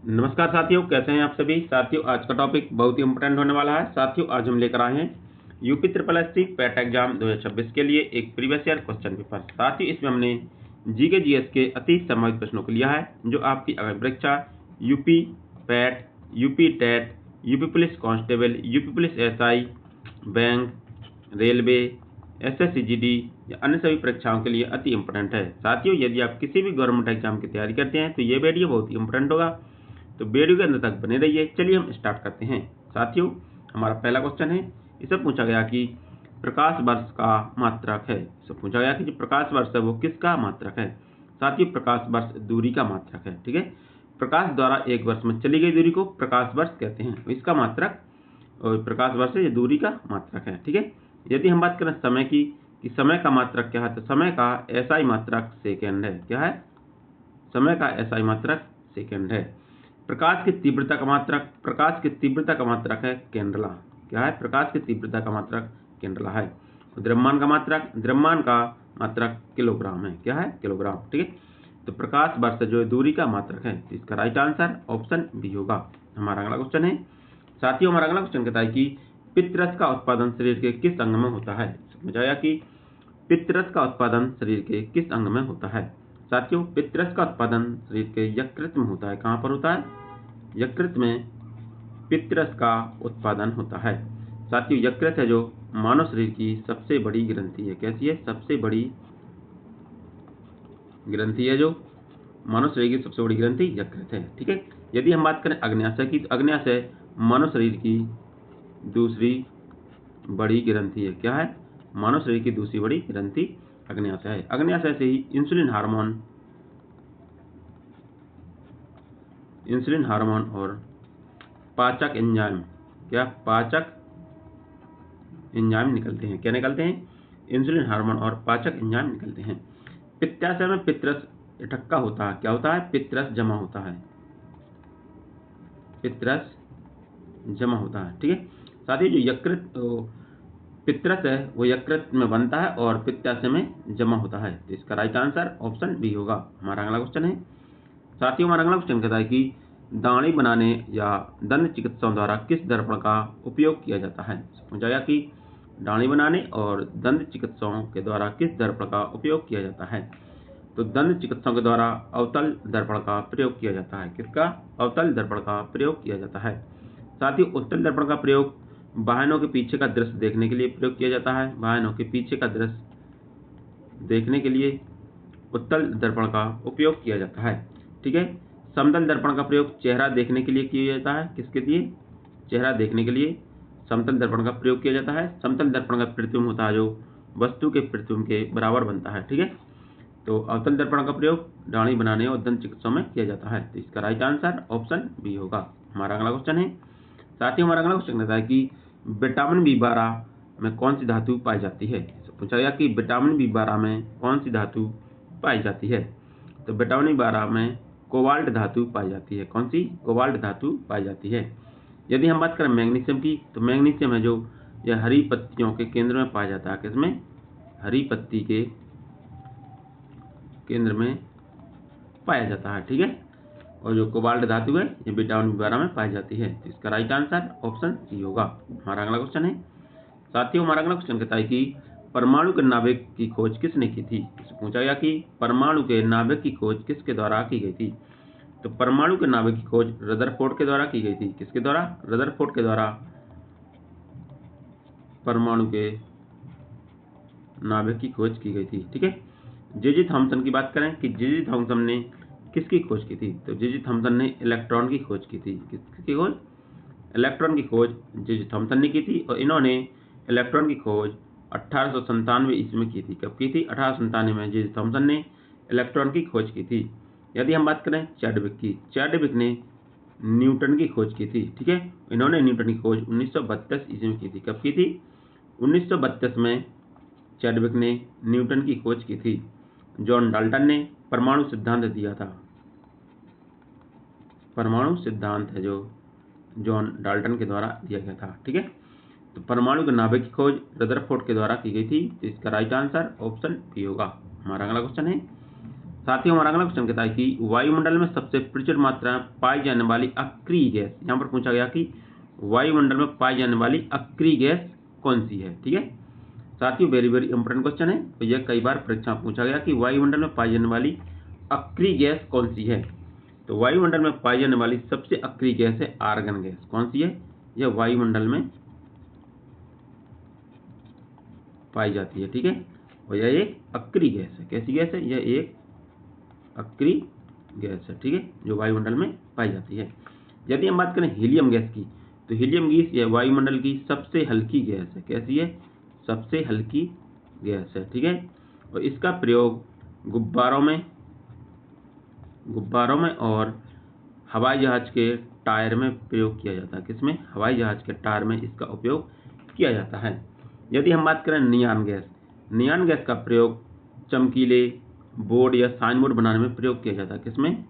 नमस्कार साथियों, कैसे हैं आप सभी। साथियों, आज का टॉपिक बहुत ही इंपॉर्टेंट होने वाला है। साथियों, आज हम लेकर आए हैं UP triple SC PAT exam 2026 के लिए एक प्रीवियस ईयर क्वेश्चन पेपर। साथियों, इसमें हमने जीके जीएस के अति संभावित प्रश्नों को लिया है जो आपकी आगामी परीक्षा UP PET, UP TET, UP police constable, UP police SI, bank, railway, SSC GD या अन्य सभी परीक्षाओं के लिए अति इंपॉर्टेंट है। साथियों, यदि आप किसी भी गवर्नमेंट एग्जाम की तैयारी करते हैं तो ये वीडियो बहुत ही इंपॉर्टेंट होगा, तो वीडियो के अंत तक बने रहिए। चलिए हम स्टार्ट करते हैं। साथियों, हमारा पहला क्वेश्चन है, इससे पूछा गया कि प्रकाश वर्ष का मात्रक है। इससे पूछा गया कि जो प्रकाश वर्ष है वो किसका मात्रक है। साथियों, प्रकाश वर्ष दूरी का मात्रक है। ठीक है, प्रकाश द्वारा एक वर्ष में चली गई दूरी को प्रकाश वर्ष कहते हैं। तो इसका मात्रक और प्रकाश वर्ष ये दूरी का मात्रक है। ठीक है, यदि हम बात करें समय की कि समय का मात्रक क्या है, तो समय का एसआई मात्रक सेकेंड है। क्या है? समय का एसआई मात्रक सेकेंड है। प्रकाश की तीव्रता का मात्रक, प्रकाश की तीव्रता का मात्रक है केंद्रला। क्या है? प्रकाश की तीव्रता का मात्रक केंद्रला है। द्रव्यमान का मात्रक, द्रव्यमान का मात्रक किलोग्राम है। क्या है? किलोग्राम। ठीक है, तो प्रकाश वर्ष जो दूरी का मात्रक है, तो इसका राइट आंसर ऑप्शन बी होगा। हमारा अगला क्वेश्चन है। साथियों, हमारा अगला क्वेश्चन कहता है कि पित्तरस का उत्पादन शरीर के किस अंग में होता है। समझाया कि पित्तरस का उत्पादन शरीर के किस अंग में होता है। साथियों, पित्तरस का उत्पादन शरीर के यकृत में होता है। कहाँ पर होता है? यकृत में पित्तरस का उत्पादन होता है। साथियों, यकृत है जो मानव शरीर की सबसे बड़ी ग्रंथि है। कैसी है? सबसे बड़ी ग्रंथि है जो मानव शरीर की सबसे बड़ी ग्रंथि यकृत है। ठीक है, यदि हम बात करें अग्न्याशय की, तो अग्न्याशय मानव शरीर की दूसरी बड़ी ग्रंथि है। क्या है? मानव शरीर की दूसरी बड़ी ग्रंथि अग्न्याशय है। अग्न्याशय से ही इंसुलिन हार्मोन और पाचक एंजाइम, क्या पाचक एंजाइम निकलते हैं। क्या निकलते हैं? इंसुलिन हार्मोन और पाचक एंजाइम निकलते हैं। पित्ताशय में पित्तरस इकट्ठा होता है। क्या होता है? पित्तरस जमा होता है। पित्तरस जमा होता है। ठीक है, साथ ही जो यकृत पित्तरस है वो यकृत में बनता है और पित्ताशय में जमा होता है। तो इसका राइट आंसर ऑप्शन बी होगा। हमारा अगला क्वेश्चन है। साथियों, हमारा अगला क्वेश्चन कहता है कि दाढ़ी बनाने या दंत चिकित्सकों द्वारा किस दर्पण का उपयोग किया जाता है। समझाया कि दाढ़ी बनाने और दंत चिकित्सकों के द्वारा किस दर्पण का उपयोग किया जाता है। तो दंत चिकित्सकों के द्वारा अवतल दर्पण का प्रयोग किया जाता है। किसका? अवतल दर्पण का प्रयोग किया जाता है। साथ ही उत्तल दर्पण का प्रयोग वाहनों के पीछे का दृश्य देखने के लिए प्रयोग किया जाता है। वाहनों के पीछे का दृश्य देखने के लिए उत्तल दर्पण का उपयोग किया जाता है। ठीक है, समतल दर्पण का प्रयोग चेहरा देखने के लिए किया जाता है। किसके लिए? चेहरा देखने के लिए समतल दर्पण का प्रयोग किया जाता है। समतल दर्पण का प्रतिबिंब होता है जो वस्तु के प्रतिबिंब के बराबर बनता है। ठीक है, तो अवतल दर्पण का प्रयोग दाढ़ी बनाने और दंत चिकित्सा में किया जाता है। तो इसका राइट आंसर ऑप्शन बी होगा। हमारा अगला क्वेश्चन है। साथ ही हमारा अगला क्वेश्चन कहता है कि विटामिन B12 में कौन सी धातु पाई जाती है। पूछा गया कि विटामिन B12 में कौन सी धातु पाई जाती है। तो विटामिन B12 में कोबाल्ट धातु पाई जाती है। कौन सी? कोबाल्ट धातु पाई जाती है। यदि हम बात करें मैग्नीशियम की, तो मैग्नीशियम है जो यह हरी पत्तियों के केंद्र में पाया जाता है। किसमें? हरी पत्ती के केंद्र में पाया जाता है। ठीक है, और जो कोबाल्ट धातु है ये विटामिन B12 में पाई जाती है। तो इसका राइट आंसर ऑप्शन सी होगा। हमारा अगला क्वेश्चन है। साथियों, हमारा अगला क्वेश्चन कहता है कि परमाणु के नाभिक की खोज किसने की थी। इससे पूछा गया कि परमाणु के नाभिक की खोज किसके द्वारा की गई थी। तो परमाणु के नाभिक की खोज रदरफोर्ड के द्वारा की गई थी। किसके द्वारा? रदरफोर्ड के द्वारा परमाणु के नाभिक की खोज की गई थी। ठीक है, जे थॉमसन की बात करें कि जे थॉमसन ने किसकी खोज की थी। तो जे थॉमसन ने इलेक्ट्रॉन की खोज की थी। किसकी खोज? इलेक्ट्रॉन की खोज जे थॉमसन ने की थी। और इन्होंने इलेक्ट्रॉन की खोज 1897 ईस्वी में की थी। कब की थी? 1897 में जे थॉमसन ने इलेक्ट्रॉन की खोज की थी। यदि हम बात करें चैडविक की, चैडविक ने न्यूटन की खोज की थी। ठीक है, इन्होंने न्यूटन की खोज 1932 ईस्वी में की थी। कब की थी? 1932 में चैडविक ने न्यूटन की खोज की थी। जॉन डाल्टन ने परमाणु सिद्धांत दिया था। परमाणु सिद्धांत है जो जॉन डाल्टन के द्वारा दिया गया था। ठीक है, तो परमाणु के नाभिक की खोज रदरफोर्ड के द्वारा की गई थी। तो इसका राइट आंसर ऑप्शन बी होगा। हमारा अगला क्वेश्चन है। साथियों हमारा अगला क्वेश्चन कहता है कि वायुमंडल में सबसे प्रचुर मात्रा में पाई जाने वाली अक्रिय गैस, यहाँ पर पूछा गया कि वायुमंडल में पाई जाने वाली अक्रिय गैस कौन सी है। ठीक है साथियों, वेरी वेरी इंपॉर्टेंट क्वेश्चन है, तो यह कई बार परीक्षा में पूछा गया कि वायुमंडल में पाई जाने वाली अक्रिय गैस कौन सी है। तो वायुमंडल में पाई जाने वाली सबसे अक्रिय गैस है आर्गन गैस। कौन सी है? यह वायुमंडल में पाई जाती है। ठीक है, और यह एक अक्रिय गैस है। कैसी गैस है? यह एक अक्रिय गैस है। ठीक है, जो वायुमंडल में पाई जाती है। यदि हम बात करें हीलियम गैस की, तो हीलियम गैस यह वायुमंडल की सबसे हल्की गैस है। कैसी है? सबसे हल्की गैस है। ठीक है, और इसका प्रयोग गुब्बारों में और हवाई जहाज के टायर में प्रयोग किया जाता है। किसमें? हवाई जहाज के टायर में इसका उपयोग किया जाता है। यदि हम बात करें नियान गैस का प्रयोग चमकीले बोर्ड या साइन बोर्ड बनाने में प्रयोग किया जाता है। किसमें?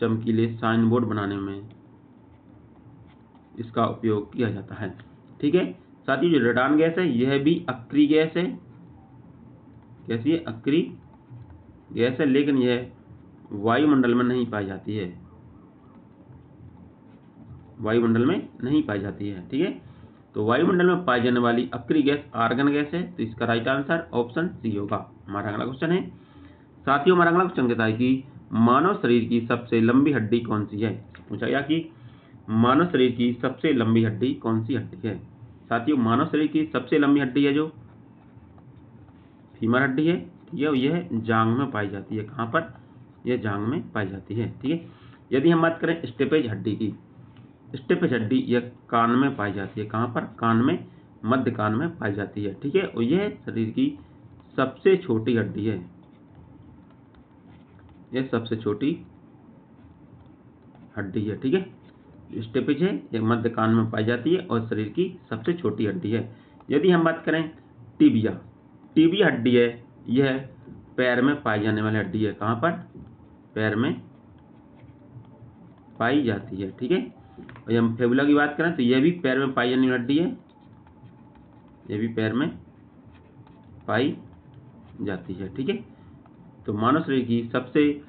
चमकीले साइन बोर्ड बनाने में इसका उपयोग किया जाता है। ठीक है, साथ ही जो रेडान गैस है यह भी अक्रिय गैस है। कैसी है? अक्रिय गैस है, लेकिन यह वायुमंडल में नहीं पाई जाती है। वायुमंडल में नहीं पाई जाती है। ठीक है, तो वायुमंडल में पाई जाने वाली अक्रिय गैस आर्गन गैस है। तो इसका राइट आंसर ऑप्शन सी होगा। हमारा अगला क्वेश्चन है, साथियों हमारा अगला क्वेश्चन कहता है कि मानव शरीर की सबसे लंबी हड्डी कौन सी है। पूछा गया कि मानव शरीर की सबसे लंबी हड्डी कौन सी हड्डी है। साथियों मानव शरीर की सबसे लंबी हड्डी है जो फीमर हड्डी है। ठीक है, यह जांघ में पाई जाती है। कहाँ पर? यह जांघ में पाई जाती है। ठीक है, यदि हम बात करें स्टेपेज हड्डी की, स्टेपेज हड्डी यह कान में पाई जाती है। कहाँ पर? कान में, मध्य कान में पाई जाती है। ठीक है, और यह शरीर की सबसे छोटी हड्डी है। यह सबसे छोटी हड्डी है। ठीक है, स्टेपेज है यह मध्य कान में पाई जाती है और शरीर की सबसे छोटी हड्डी है। यदि हम बात करें टीबिया हड्डी है, यह पैर में पाई जाने वाली हड्डी है। कहाँ पर? पैर में पाई जाती है। ठीक है, और हम फेबुला की बात करें तो यह भी पैर में पाई जाने वाली हड्डी है। यह भी पैर में पाई जाती है। ठीक है, तो मानव शरीर की सबसे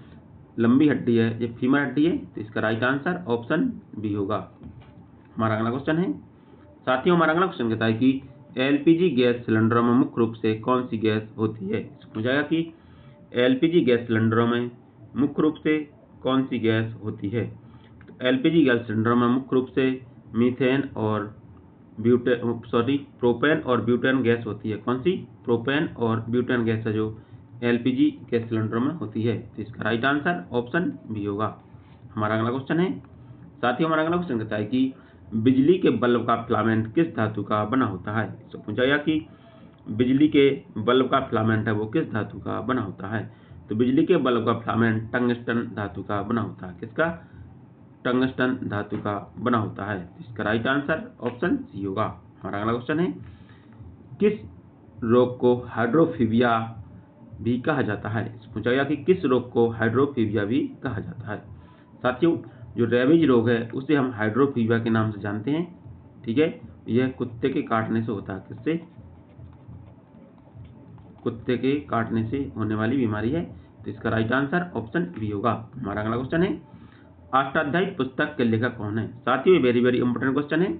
लंबी हड्डी है ये फीमर हड्डी है। तो इसका राइट आंसर ऑप्शन बी होगा। हमारा अगला क्वेश्चन है, साथियों हमारा अगला क्वेश्चन कहता है कि एलपीजी गैस सिलेंडरों में मुख्य रूप से कौन सी गैस होती है। पूछा जाएगा कि एलपीजी गैस सिलेंडरों में मुख्य रूप से कौन सी गैस होती है। तो एलपीजी गैस सिलेंडरों में मुख्य रूप से मीथेन और प्रोपेन और ब्यूटेन गैस होती है। कौन सी? प्रोपेन और ब्यूटेन गैस है जो एलपीजी गैस सिलेंडरों में होती है। तो इसका राइट आंसर ऑप्शन बी होगा। हमारा अगला क्वेश्चन है, साथियों हमारा अगला क्वेश्चन कहता है कि बिजली के बल्ब का फिलामेंट किस धातु का बना होता है। तो पूछा गया कि बिजली के बल्ब का फिलामेंट है वो किस धातु का बना होता है। तो बिजली के बल्ब का फिलामेंट टंगस्टन धातु का बना होता है। किसका? टंगस्टन धातु का बना होता है। इसका राइट आंसर ऑप्शन सी होगा। हमारा अगला क्वेश्चन है, किस रोग को हाइड्रोफीबिया भी कहा जाता है। पूछा गया कि किस रोग को हाइड्रोफीबिया भी कहा जाता है। साथियों जो रेबीज रोग है उसे हम हाइड्रोफीबिया के नाम से जानते हैं। ठीक है, यह कुत्ते के काटने से होता है। किससे? कुत्ते के काटने से होने वाली बीमारी है। तो इसका राइट आंसर ऑप्शन बी होगा। हमारा अगला क्वेश्चन है, अष्टाध्यायी पुस्तक के लेखक कौन है। साथियों ये वेरी वेरी इंपॉर्टेंट क्वेश्चन है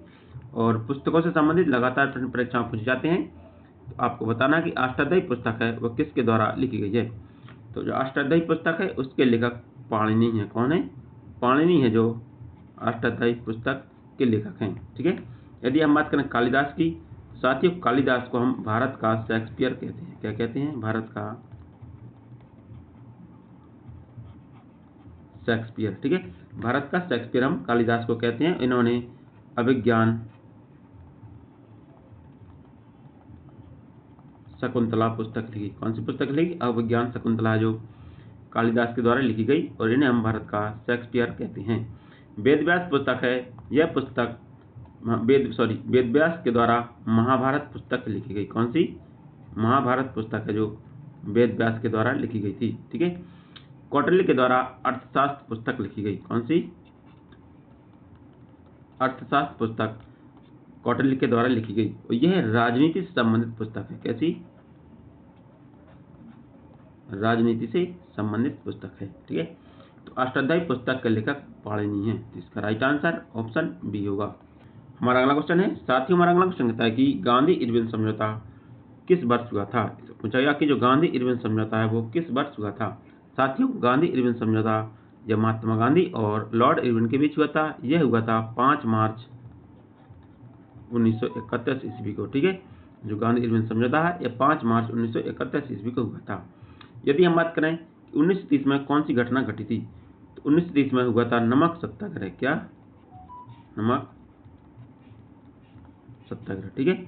और पुस्तकों से संबंधित लगातार प्रश्न परीक्षा पूछे जाते हैं। तो आपको बताना कि अष्टाध्यायी पुस्तक है वह किसके द्वारा लिखी गई है। तो जो अष्टाध्यायी पुस्तक है उसके लेखक पाणिनि है। कौन है? पाणिनि है जो अष्टाध्यायी पुस्तक के लेखक हैं। ठीक है, यदि हम बात करें कालिदास की, साथियों कालिदास को हम भारत का शेक्सपियर कहते हैं। क्या कहते हैं? भारत का शेक्सपियर। ठीक है, भारत का शेक्सपियर हम कालिदास को कहते हैं। इन्होंने अभिज्ञान शकुंतला पुस्तक लिखी। कौन सी पुस्तक लिखी? अभिज्ञान शकुंतला जो कालिदास के द्वारा लिखी गई और इन्हें हम भारत का शेक्सपियर कहते हैं। वेदव्यास पुस्तक है, यह पुस्तक वेदव्यास के द्वारा महाभारत पुस्तक लिखी गई। कौन सी? महाभारत पुस्तक है जो वेदव्यास के द्वारा लिखी गई थी। ठीक है, कौटिल्य के द्वारा अर्थशास्त्र पुस्तक लिखी गई। कौन सी? अर्थशास्त्र पुस्तक कौटिल्य के द्वारा लिखी गई और यह राजनीति से संबंधित पुस्तक है। कैसी? राजनीति से संबंधित पुस्तक है। ठीक है, तो अष्टाध्यायी पुस्तक के लेखक पाणिनि है, तो इसका राइट आंसर ऑप्शन बी होगा। हमारा अगला क्वेश्चन है, साथियों हमारा अगला क्वेश्चन कहता है कि गांधी इरविन समझौता किस वर्ष हुआ था। पूछा गया कि जो गांधी इरविन समझौता है वो किस वर्ष हुआ था। साथियों गांधी इरविन समझौता जब महात्मा गांधी और लॉर्ड इरविन के बीच हुआ था, यह हुआ था 5 मार्च 1931 ईस्वी को। ठीक है, जो गांधी इरविन समझौता है यह 5 मार्च 1931 ईस्वी को हुआ था। यदि हम बात करें 1930 में कौन सी घटना घटी थी, तो 1930 में हुआ था नमक सत्याग्रह। क्या? नमक सत्याग्रह। ठीक है,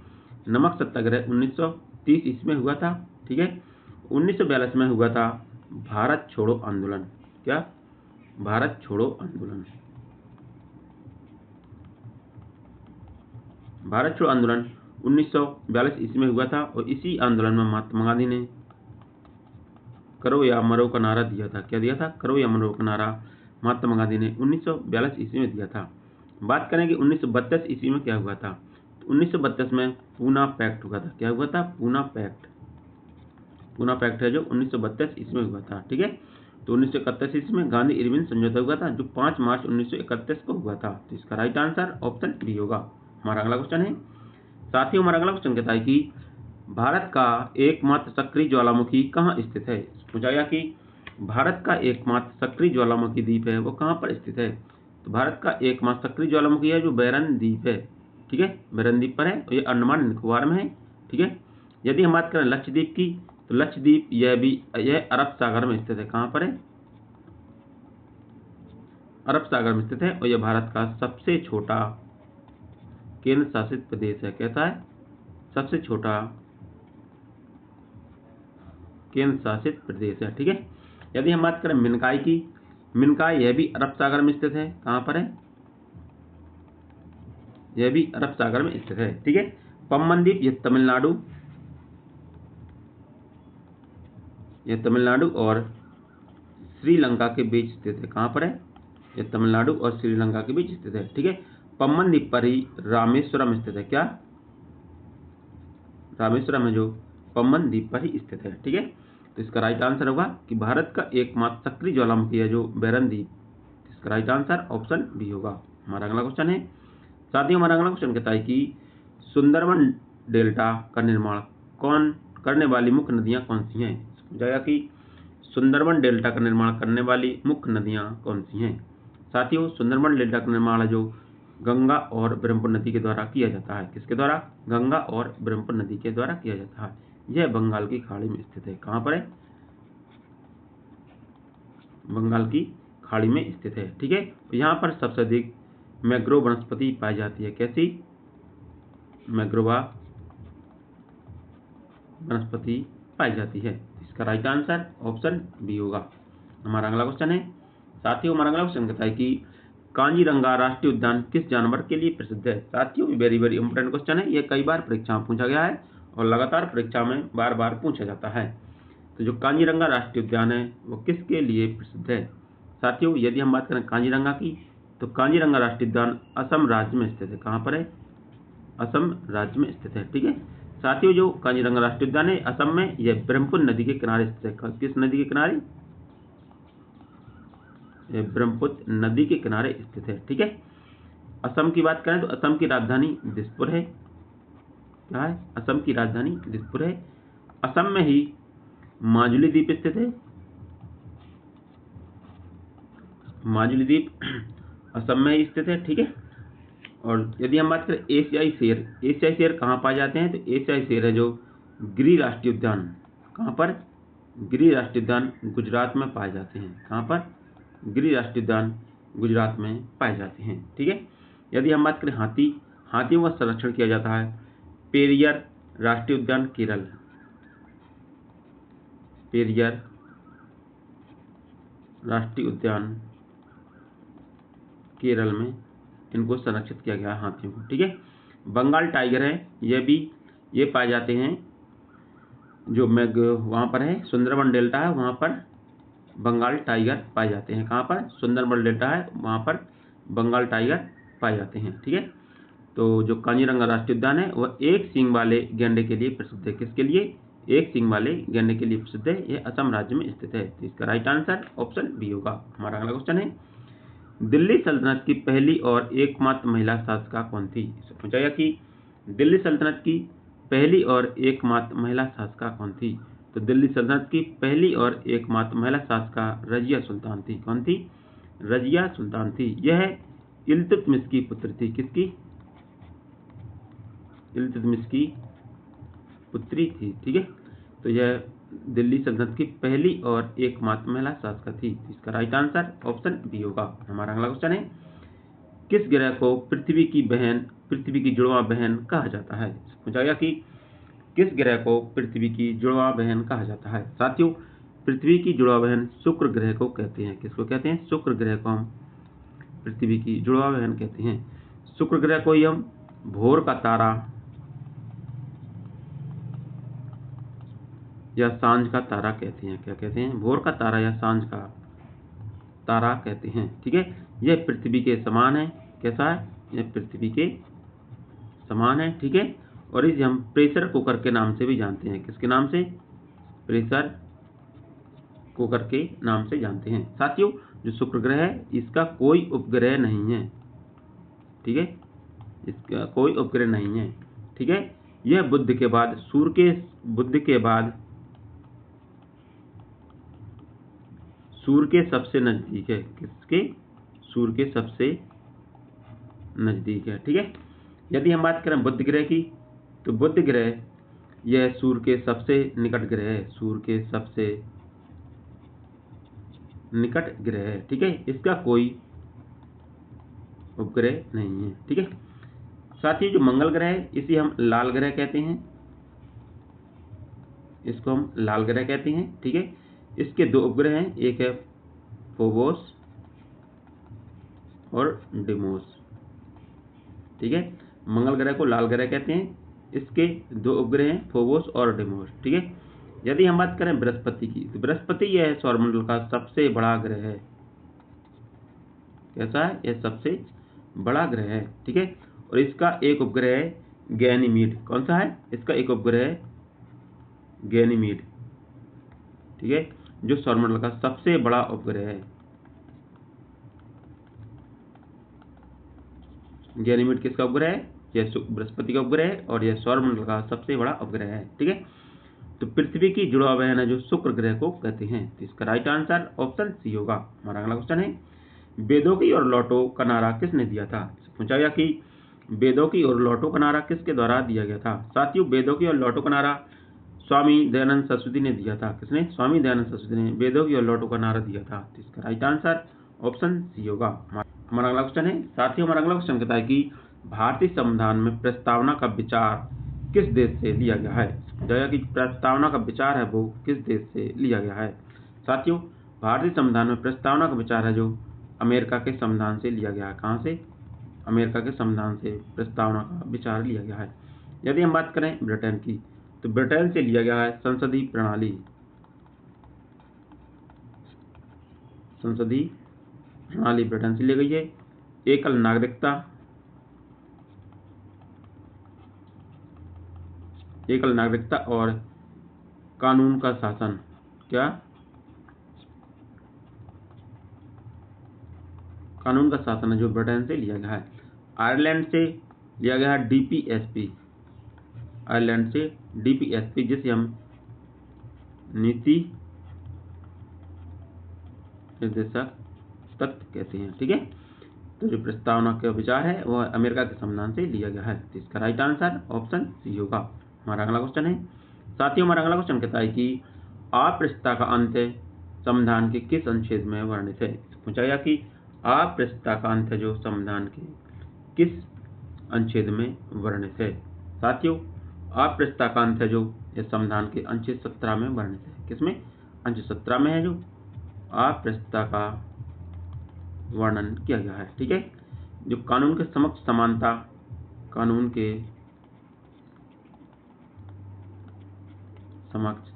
नमक सत्याग्रह 1930 ईस्वी में हुआ था। ठीक है, 1942 में हुआ था भारत छोड़ो आंदोलन। क्या? भारत छोड़ो आंदोलन। भारत छोड़ो आंदोलन 1942 ईस्वी में हुआ था और इसी आंदोलन में महात्मा गांधी ने करो या मरो का नारा दिया था। क्या दिया था? करो या मरो का नारा महात्मा गांधी ने 1942 ईस्वी में दिया था। बात करें कि 1932 ईस्वी में क्या हुआ था, तो 1932 में पूना पैक्ट हुआ था। क्या हुआ था? पूना पैक्ट। पूना पैक्ट है जो 1932 ईस्वी में हुआ था। ठीक है, तो 1931 ईस्वी में गांधी इरविन समझौता हुआ था जो 5 मार्च 1931 को हुआ था, तो इसका राइट आंसर ऑप्शन बी होगा। हमारा अगला क्वेश्चन है, साथियों हमारा अगला क्वेश्चन कहता है कि भारत का एकमात्र सक्रिय ज्वालामुखी कहाँ स्थित है। पूछा गया कि भारत का एकमात्र सक्रिय ज्वालामुखी द्वीप है वो कहाँ पर स्थित है, तो भारत का एकमात्र सक्रिय ज्वालामुखी है जो बैरन द्वीप है। ठीक है, बैरन द्वीप पर है और ये अंडमान निकोबार में है। ठीक है, यदि हम बात करें लक्षद्वीप की, तो लक्षद्वीप यह अरब सागर में स्थित है। कहाँ पर है? अरब सागर में स्थित है और यह भारत का सबसे छोटा केंद्र शासित प्रदेश है। कहता है सबसे छोटा केंद्र शासित प्रदेश है। ठीक है, यदि हम बात करें मिनकाई की, मिनकाई यह भी अरब सागर में स्थित है। कहाँ पर है? यह भी अरब सागर में स्थित है। ठीक है, पम्बन द्वीप यह तमिलनाडु और श्रीलंका के बीच स्थित है। कहाँ पर है? यह तमिलनाडु और श्रीलंका के बीच स्थित है। ठीक है, पम्बन द्वीप पर ही रामेश्वरम स्थित है। क्या? रामेश्वरम है जो पम्बन द्वीप पर ही स्थित है। ठीक है, तो इसका राइट आंसर होगा कि भारत का एकमात्र सक्रिय ज्वालामुखी है जो बैरन द्वीप। इसका राइट आंसर ऑप्शन बी होगा। हमारा अगला क्वेश्चन है, साथियों हमारा अगला क्वेश्चन कहता है कि सुंदरबन डेल्टा का निर्माण कौन करने वाली मुख्य नदियां कौन सी हैं। समझाया कि सुंदरबन डेल्टा का निर्माण करने वाली मुख्य नदियां कौन सी हैं। साथियों सुंदरबन डेल्टा का निर्माण है जो गंगा और ब्रह्मपुत्र नदी के द्वारा किया जाता है। किसके द्वारा? गंगा और ब्रह्मपुत्र नदी के द्वारा किया जाता है। यह बंगाल की खाड़ी में स्थित है। कहाँ पर है? बंगाल की खाड़ी में स्थित है। ठीक है, यहाँ पर सबसे अधिक मैग्रोव वनस्पति पाई जाती है। कैसी? मैग्रोवा वनस्पति पाई जाती है। इसका राइट आंसर ऑप्शन बी होगा। हमारा अगला क्वेश्चन है, साथियों हमारा अगला क्वेश्चन कहता है कि कांजीरंगा राष्ट्रीय उद्यान किस जानवर के लिए प्रसिद्ध है। साथियों वेरी वेरी इंपोर्टेंट क्वेश्चन है, ये कई बार परीक्षा में पूछा गया है और लगातार परीक्षा में बार बार पूछा जाता है। तो जो कांजीरंगा राष्ट्रीय उद्यान है वो किसके लिए प्रसिद्ध है। साथियों यदि हम बात करें कांजीरंगा की, तो कांजीरंगा राष्ट्रीय उद्यान असम राज्य में स्थित है। कहाँ पर है? असम राज्य में स्थित है। ठीक है, साथियों जो कांजीरंगा राष्ट्रीय उद्यान है असम में, यह ब्रह्मपुत्र नदी के किनारे स्थित है। किस नदी के किनारे? ब्रह्मपुत्र नदी के किनारे स्थित है। ठीक है, असम की बात करें तो असम की राजधानी दिसपुर है। क्या है? असम की राजधानी दिसपुर है। असम में ही माजुली द्वीप स्थित है। माजुली द्वीप असम में ही स्थित है। ठीक है, और यदि हम बात करें एशियाई शेर कहाँ पाए जाते हैं, तो एशियाई शेर है जो गिर राष्ट्रीय उद्यान। कहाँ पर? गिर राष्ट्रीय उद्यान गुजरात में पाए जाते हैं। कहाँ पर? गिर राष्ट्रीय उद्यान गुजरात में पाए जाते हैं। ठीक है, यदि हम बात करें हाथियों का संरक्षण किया जाता है पेरियर राष्ट्रीय उद्यान केरल। पेरियर राष्ट्रीय उद्यान केरल में इनको संरक्षित किया गया है हाथियों को। ठीक है, बंगाल टाइगर है ये पाए जाते हैं जो वहाँ पर है सुंदरबन डेल्टा है, वहाँ पर बंगाल टाइगर पाए जाते हैं। कहाँ पर? सुंदरबन डेल्टा है वहाँ पर बंगाल टाइगर पाए जाते हैं। ठीक है, तो जो कांजीरंगा राष्ट्रीय उद्यान है वह एक सींग वाले गैंडे के लिए प्रसिद्ध है। किसके लिए? एक सींग वाले गैंडे के लिए प्रसिद्ध है? यह असम राज्य में स्थित है। तो इसका राइट आंसर ऑप्शन बी होगा। हमारा अगला क्वेश्चन है, दिल्ली सल्तनत की पहली और एकमात्र महिला शासिका कौन थी? इससे पूछा गया कि दिल्ली सल्तनत की पहली और एकमात्र महिला शासिका कौन थी? तो दिल्ली सल्तनत की पहली और एकमात्र महिला शासिका रजिया सुल्तान थी। कौन थी? रजिया सुल्तान थी। यह इल्तुतमिश की पुत्री थी। किसकी? इल्तुतमिश की पुत्री थी। ठीक है, तो यह दिल्ली सल्तनत की पहली और एकमात्र महिला शासिका थी। इसका राइट आंसर ऑप्शन बी होगा। हमारा अगला क्वेश्चन है, किस ग्रह को पृथ्वी की बहन, पृथ्वी की जुड़वा बहन कहा जाता है? पूछा गया कि किस ग्रह को पृथ्वी की जुड़वा बहन कहा जाता है? साथियों, पृथ्वी की जुड़वा बहन शुक्र ग्रह को कहते हैं। किसको कहते हैं? शुक्र ग्रह को हम पृथ्वी की जुड़वा बहन कहते हैं। शुक्र ग्रह को ही हम भोर का तारा या सांझ का तारा कहते हैं। क्या कहते हैं? भोर का तारा या सांझ का तारा कहते हैं। ठीक है, यह पृथ्वी के समान है। कैसा है? यह पृथ्वी के समान है। ठीक है, और इसे हम प्रेशर कुकर के नाम से भी जानते हैं। किसके नाम से? प्रेशर कुकर के नाम से जानते हैं। साथियों, जो शुक्र ग्रह है इसका कोई उपग्रह नहीं है। ठीक है, इसका कोई उपग्रह नहीं है। ठीक है, यह बुध के बाद सूर्य के सबसे नजदीक है। किसके? सूर्य के सबसे नजदीक है। ठीक है, यदि हम बात करें बुध ग्रह की, तो बुध ग्रह यह सूर्य के सबसे निकट ग्रह है। सूर्य के सबसे निकट ग्रह है। ठीक है, इसका कोई उपग्रह नहीं है। ठीक है, साथ ही जो मंगल ग्रह है इसे हम लाल ग्रह कहते हैं। इसको हम लाल ग्रह कहते हैं। ठीक है, इसके दो उपग्रह हैं, एक है फोबोस और डिमोस। ठीक है, मंगल ग्रह को लाल ग्रह कहते हैं। इसके दो उपग्रह हैं, फोबोस और डिमोस। ठीक है, यदि हम बात करें बृहस्पति की, तो बृहस्पति यह सौरमंडल का सबसे बड़ा ग्रह है। कैसा है? यह सबसे बड़ा ग्रह है। ठीक है, और इसका एक उपग्रह है गैनीमीड। कौन सा है? इसका एक उपग्रह है गैनीमीड। ठीक है, जो सौरमंडल का सबसे बड़ा उपग्रह है। गैनीमीड किसका उपग्रह है? यह बृहस्पति का उपग्रह है और यह सौरमंडल का सबसे बड़ा उपग्रह है। ठीक है, तो पृथ्वी की जुड़वा बहन है जो शुक्र ग्रह को कहते हैं। तो इसका राइट आंसर ऑप्शन सी होगा। हमारा अगला क्वेश्चन है, बेदोकी और लॉटो का नारा किसने दिया था? पूछा गया कि बेदोकी और लॉटो का नारा किसके द्वारा दिया गया था? साथियों, बेदोकी और लॉटो का नारा स्वामी दयानंद सरस्वती ने दिया था। किसने? स्वामी दयानंद सरस्वती ने बेदोकी और लॉटो का नारा दिया था। तो इसका राइट आंसर ऑप्शन सी होगा। हमारा अगला क्वेश्चन है, साथियों हमारा अगला क्वेश्चन कहता है कि भारतीय संविधान में प्रस्तावना का विचार किस देश से लिया गया है? जगह की प्रस्तावना का विचार है वो किस देश से लिया गया है? साथियों, भारतीय संविधान में प्रस्तावना का विचार है जो अमेरिका के संविधान से लिया गया है। कहाँ से? अमेरिका के संविधान से प्रस्तावना का विचार लिया गया है। यदि हम बात करें ब्रिटेन की, तो ब्रिटेन से लिया गया है संसदीय प्रणाली। संसदीय प्रणाली ब्रिटेन से ली गई है। एकल नागरिकता, एकल नागरिकता और कानून का शासन। क्या? कानून का शासन है जो ब्रिटेन से लिया गया है। आयरलैंड से लिया गया है डीपीएसपी। आयरलैंड से डीपीएसपी जिसे हम नीति निर्देशक तत्व कहते हैं। ठीक है, तो जो प्रस्तावना का विचार है वह अमेरिका के संविधान से लिया गया है। तो इसका राइट आंसर ऑप्शन सी होगा। हमारा अगला क्वेश्चन है, साथियों हमारा अगला क्वेश्चन कहता है कि अस्पृश्यता का अंत संविधान के किस अनुच्छेद में वर्णित है? पूछा गया कि अस्पृश्यता का अंत जो संविधान के किस अनुच्छेद में वर्णित है? साथियों, अस्पृश्यता का अंत है जो इस संविधान के अनुच्छेद 17 में वर्णित है। किसमें? अनुच्छेद 17 में है जो अस्पृश्यता का वर्णन किया गया है। ठीक है, जो कानून के समक्ष समानता, कानून के समक्ष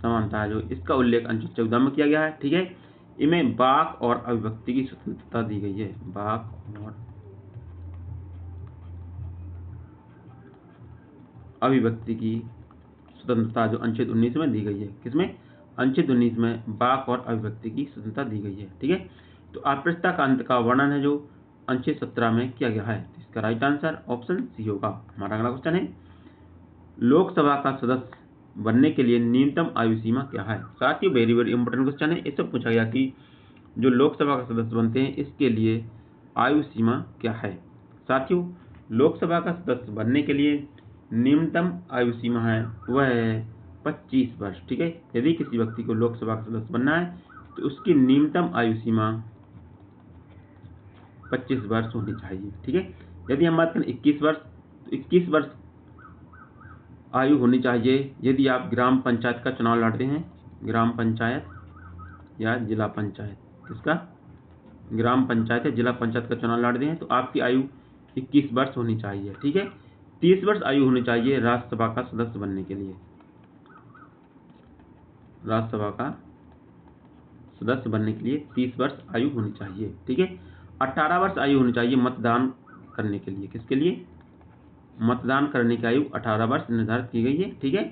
समानता है जो इसका उल्लेख अनुच्छेद 14 में किया गया है। ठीक है, इनमें वाक और अभिव्यक्ति की स्वतंत्रता दी गई है। वाक और अभिव्यक्ति की स्वतंत्रता जो अनुच्छेद 19 में दी गई है। किसमें? अनुच्छेद 19 में वाक और अभिव्यक्ति की स्वतंत्रता दी गई है। ठीक है, तो अस्पृश्यता का अंत का वर्णन है जो अनुच्छेद 17 में किया गया है। तो इसका राइट आंसर ऑप्शन सी होगा। हमारा अगला क्वेश्चन है, लोकसभा का सदस्य बनने के लिए न्यूनतम आयु सीमा क्या है? साथियों वेरी वेरी इंपॉर्टेंट क्वेश्चन है। इससे पूछा गया कि जो लोकसभा का सदस्य बनते हैं इसके लिए आयु सीमा क्या है? साथियों लोकसभा का सदस्य बनने के लिए न्यूनतम आयु सीमा है वह है 25 वर्ष। ठीक है, यदि किसी व्यक्ति को लोकसभा का सदस्य बनना है तो उसकी न्यूनतम आयु सीमा 25 वर्ष होनी चाहिए। ठीक है, यदि हम बात करें 21 वर्ष तो 21 वर्ष आयु होनी चाहिए यदि आप ग्राम पंचायत का चुनाव लड़ते हैं, ग्राम पंचायत या जिला पंचायत, किसका? ग्राम पंचायत या जिला पंचायत का चुनाव लड़ते हैं तो आपकी आयु 21 वर्ष होनी चाहिए। ठीक है, 30 वर्ष आयु होनी चाहिए राज्यसभा का सदस्य बनने के लिए। राज्यसभा का सदस्य बनने के लिए 30 वर्ष आयु होनी चाहिए। ठीक है, 18 वर्ष आयु होनी चाहिए मतदान करने के लिए। किसके लिए? मतदान करने की आयु 18 वर्ष निर्धारित की गई है। ठीक है,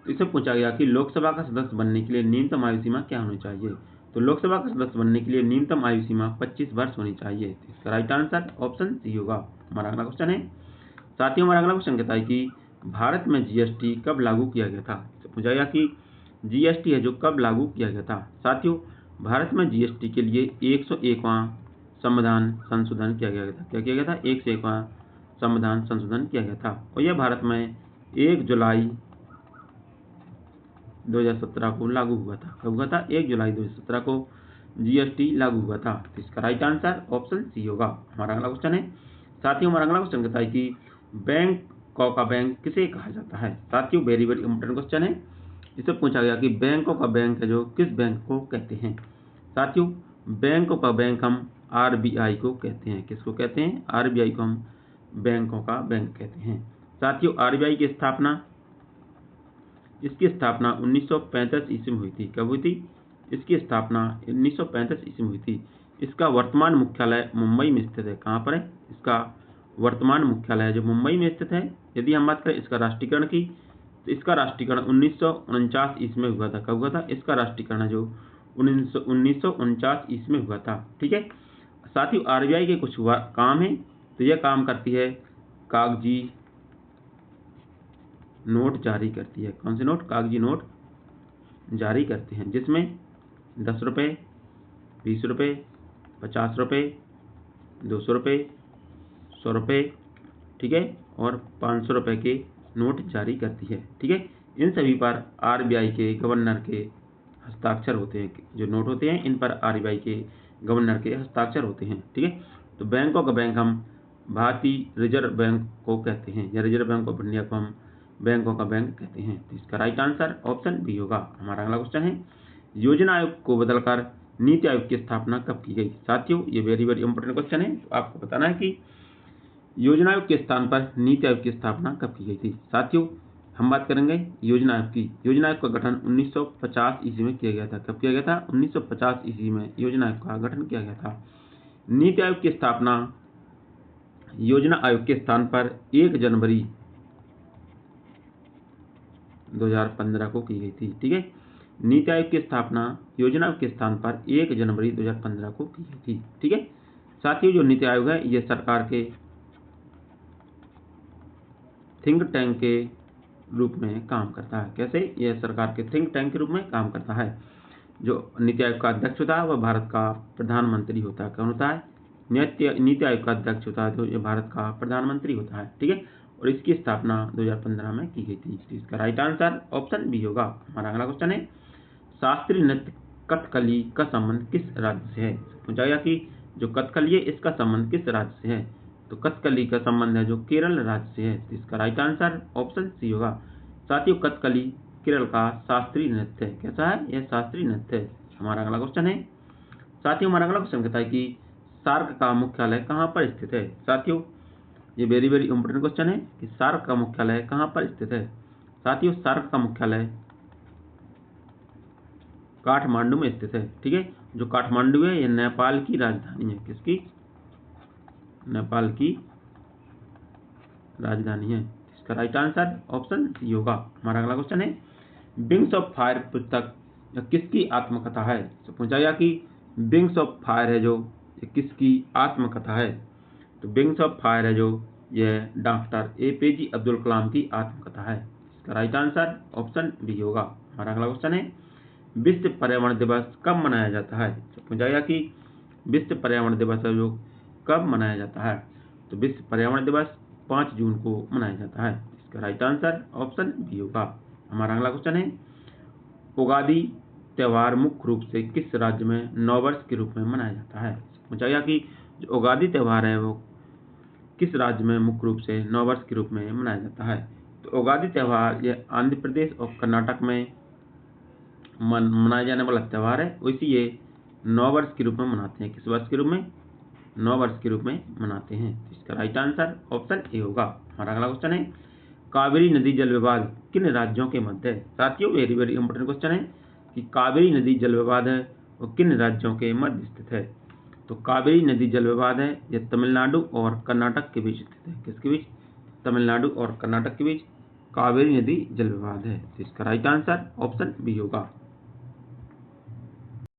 तो इससे पूछा गया कि लोकसभा का सदस्य बनने के लिए न्यूनतम आयु सीमा क्या होनी चाहिए? तो लोकसभा का सदस्य बनने के लिए न्यूनतम आयु सीमा 25 वर्ष होनी चाहिए। तो इसका राइट आंसर ऑप्शन सी होगा। हमारा अगला क्वेश्चन है, साथियों हमारा अगला क्वेश्चन कहता है कि भारत में जीएसटी कब लागू किया गया था? तो पूछा गया कि जीएसटी है जो कब लागू किया गया था? साथियों भारत में जीएसटी के लिए 101वां संविधान संशोधन किया गया था। क्या किया गया था? 101वां संविधान संशोधन किया गया था और यह भारत में 1 जुलाई 2017 को लागू हुआ था। कब हुआ था? 1 जुलाई 2017 को जीएसटी लागू हुआ था। तो इसका राइट आंसर ऑप्शन सी होगा। हमारा अगला क्वेश्चन है, साथियों हमारा अगला क्वेश्चन कहता है कि बैंकों का बैंक किसे कहा जाता है? साथियों वेरी वेरी इंपॉर्टेंट क्वेश्चन है। इससे पूछा गया कि बैंकों का बैंक है जो किस बैंक को कहते हैं? साथियों बैंकों का बैंक हम आरबीआई को कहते हैं। किसको कहते हैं? आरबीआई को हम बैंकों का बैंक कहते हैं। साथियों आरबीआई की स्थापना, इसकी स्थापना 1935 ईस्वी में हुई थी। कब हुई थी? इसकी स्थापना 1935 ईस्वी में हुई थी। इसका वर्तमान मुख्यालय मुंबई में स्थित है। कहाँ पर है? इसका वर्तमान मुख्यालय जो मुंबई में स्थित है। यदि हम बात करें इसका राष्ट्रीयकरण की तो इसका राष्ट्रीयकरण 1949 ईस्वी में हुआ था। कब हुआ था? इसका राष्ट्रीयकरण जो 1949 ईस्वी में हुआ था। ठीक है, साथियों आरबीआई के कुछ काम है तो यह काम करती है कागजी नोट जारी करती है। कौन से नोट? कागजी नोट जारी करते हैं जिसमें 10 रुपये, 20 रुपये, 50 रुपये, 200 रुपये, 100 रुपये, ठीक है, और 500 रुपये के नोट जारी करती है। ठीक है, इन सभी पर आरबीआई के गवर्नर के हस्ताक्षर होते हैं। जो नोट होते हैं इन पर आरबीआई के गवर्नर के हस्ताक्षर होते हैं। ठीक है, तो बैंकों का बैंक हम भारतीय रिजर्व बैंक को कहते हैं या रिजर्व बैंक ऑफ इंडिया को हम बैंकों का बैंक कहते हैं। तो इसका राइट आंसर ऑप्शन बी होगा। हमारा अगला क्वेश्चन है, योजना आयोग को बदलकर नीति आयोग की स्थापना कब की गई? साथियों ये वेरी वेरी इंपॉर्टेंट क्वेश्चन है। तो आपको बताना है कि योजना आयोग के स्थान पर नीति आयोग की स्थापना कब की गई थी। साथियों हम बात करेंगे योजना आयोग की। योजना आयोग का गठन 1950 ईस्वी में किया गया था। कब किया गया था? 1950 ईस्वी में योजना आयोग का गठन किया गया था। नीति आयोग की स्थापना योजना आयोग के स्थान पर 1 जनवरी 2015 को की गई थी। ठीक है, नीति आयोग की स्थापना योजना आयोग के स्थान पर 1 जनवरी 2015 को की गई थी। ठीक है, साथियों जो नीति आयोग है ये सरकार के थिंक टैंक के रूप में काम करता है। कैसे? यह सरकार के थिंक टैंक के रूप में काम करता है। जो नीति आयोग का अध्यक्ष होता है वह भारत का प्रधानमंत्री होता है। कौन होता है? नीति आयोग का अध्यक्ष होता है जो ये भारत का प्रधानमंत्री होता है। ठीक है, और इसकी स्थापना 2015 में की गई थी। इसका राइट आंसर ऑप्शन बी होगा। हमारा अगला क्वेश्चन है, शास्त्रीय नृत्य कथकली का संबंध किस राज्य से है? पूछा गया कि जो कथकली है इसका संबंध किस राज्य से है? तो कथकली का संबंध है जो केरल राज्य से है। तो इसका राइट आंसर ऑप्शन सी होगा। साथियों कथकली केरल का शास्त्रीय नृत्य है। कैसा है? यह शास्त्रीय नृत्य है। हमारा अगला क्वेश्चन है, साथियों हमारा अगला क्वेश्चन कहता है कि सार्क का मुख्यालय कहाँ पर स्थित है? साथियों ये वेरी वेरी इंपॉर्टेंट क्वेश्चन है कि सार्क का मुख्यालय कहाँ पर स्थित है? साथियों सार्क का मुख्यालय काठमांडू में स्थित है। ठीक है, जो काठमांडू है यह नेपाल की राजधानी है। किसकी? नेपाल की राजधानी है। इसका राइट आंसर ऑप्शन सी होगा। हमारा अगला क्वेश्चन है, विंग्स ऑफ फायर पुस्तक किसकी आत्मकथा है? तो पूछा गया कि विंग्स ऑफ फायर है जो ये किसकी आत्मकथा है? तो विंग्स ऑफ फायर है जो यह डॉक्टर APJ अब्दुल कलाम की आत्मकथा है। इसका राइट आंसर ऑप्शन बी होगा। हमारा अगला क्वेश्चन है, विश्व पर्यावरण दिवस कब मनाया जाता है? तो पूछा गया कि विश्व पर्यावरण दिवस है जो कब मनाया जाता है? तो विश्व पर्यावरण दिवस 5 जून को मनाया जाता है। इसका राइट आंसर ऑप्शन बी होगा। हमारा अगला क्वेश्चन है, उगादी त्यौहार मुख्य रूप से किस राज्य में नववर्ष के रूप में मनाया जाता है? पूछा गया कि जो उगादी त्यौहार है वो किस राज्य में मुख्य रूप से नववर्ष के रूप में मनाया जाता है? तो उगादी त्यौहार ये आंध्र प्रदेश और कर्नाटक में मनाया जाने वाला त्यौहार है। वैसे ये नववर्ष के रूप में मनाते हैं। किस वर्ष के रूप में? नववर्ष के रूप में मनाते हैं। इसका राइट आंसर ऑप्शन ए होगा। हमारा अगला क्वेश्चन है, कावेरी नदी जल विवाद किन राज्यों के मध्य है? साथियों वेरी वेरी इंपॉर्टेंट क्वेश्चन है कि कावेरी नदी जल विवाद है वो किन राज्यों के मध्य स्थित है? तो कावेरी नदी जल विवाद है यह तमिलनाडु और कर्नाटक के बीच स्थित है। किसके बीच? तमिलनाडु और कर्नाटक के बीच कावेरी नदी जल विवाद है। तो इसका राइट आंसर ऑप्शन बी होगा।